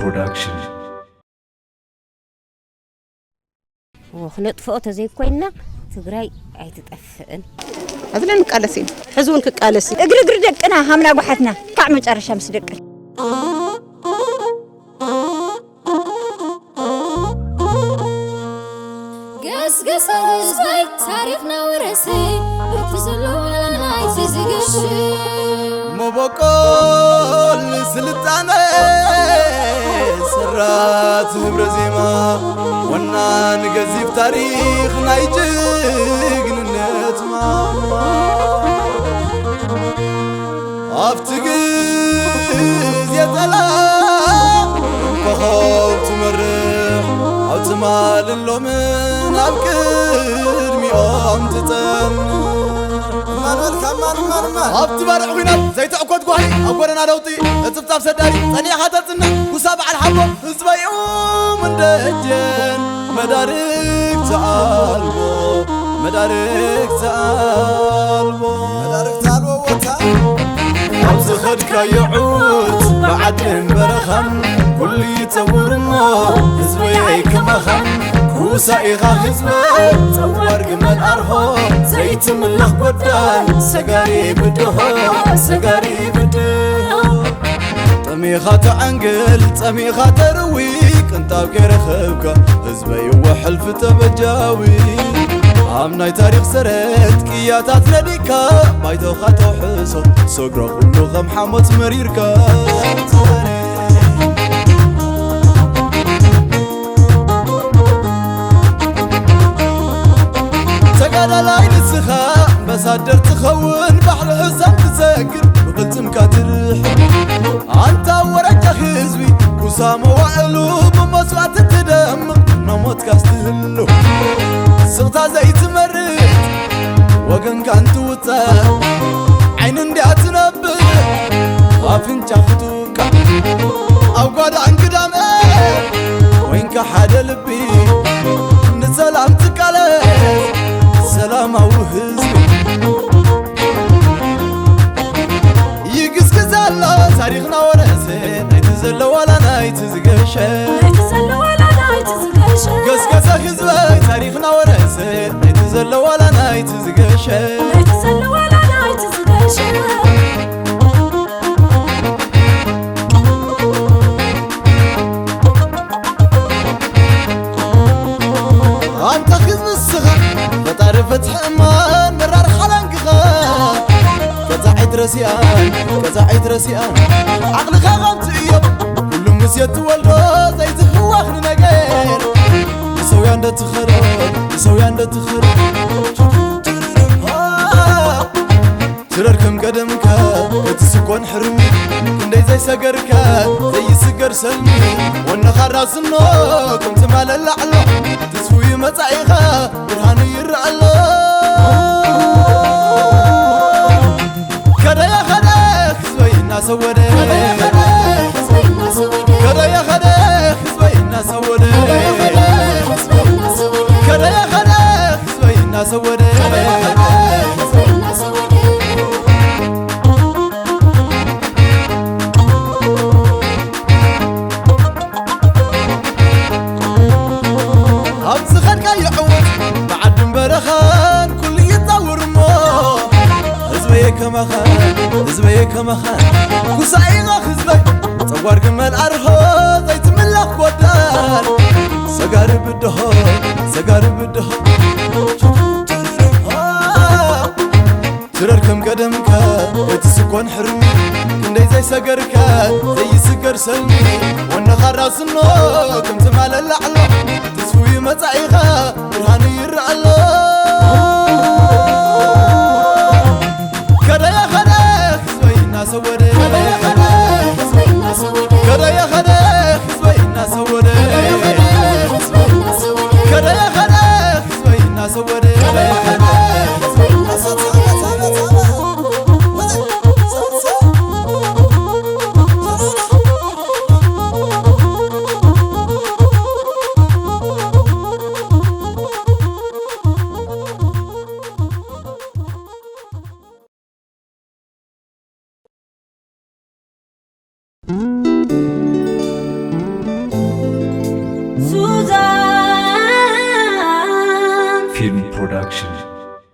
Production. وخلط فوق زي كوينا تجري عيتتأفئن أذن نقالسين حزون كقالسين اقر دقنا همنا بحثنا طعم مجرشة مسدق قس قس زباي تاريخنا ورسي بتزلونا نايت زقشي مبقول سلطانة سرات برزيما وانا نقزيف تاريخ نايجيق نتما افتقز يتلا بخوف تمرح او تمال اللومن ابكر ميقوم تتن أبت بارع وينات زي تعقد قوي أقولنا دوتي تفتح سداري ثانية حدثنا وسابع الحبة زبيوم من دجن مدارك تعالبو مدارك تعالبو وطا أبز خدك يعود بعد برخم كل يتورمو زبي كمخم وسائغا حزبي تور قمال أرهو زيت من لخبطان سقاري بدهو سقاري بدهو طميخة تعنقل طميخة ترويك انتا بكير خبكا حزبي وحلف تبجاوي عمناي تاريخ سرت كياتات رديكا بايدو خاتو حسو سقرا كلو غم حامت مريركا سقالا لاي نسخا بسادر تخون بحر حسام تسكر بقلتم كاترح عانتا ورجا خزبي كوسام وعلو بمسوات تدم نموت كاستهلو سغتا زي تمرد وقن كان توتا عين اندي اتنبه افنجا خطوكا او قاد عن قدام وينك حدا لبي نسلام تكالي سلام وحزبي يقسقز الله تاريخنا ورثين نيتزل ولا نيتزقشة قسقز حزبي تاريخنا ورثين نيتزل ولا نيتزقشة أنت خزب الصغر فتعرف فتح أمان مرار حلنقها كزعيد رسيان عقلك غمت إياب كل مسيت والغاز زي تخواخن نقير يسويان دا تخرب تراركم قدمك يتسكون حرمي كندي زي سقرك زي سقر سلمي وانا خراس النوك كنت مال اللعلو تسوي متعيخة برهاني يرعلو كدا يا خدك زوي الناس ودي كدا يا خدك زوي الناس ودي كدا يا خدك زوي الناس ودي حزبي كمخان كوسايغا حزبي صوار قمال أرهو زيت ملك ودان سقاري بدهو تراركم قدمك يتسكون حرمي كندي زي سقرك زي سقر سلمي وانا خراس النوك كنت مال اللعلو تسوي متعيغا برهاني يرعلو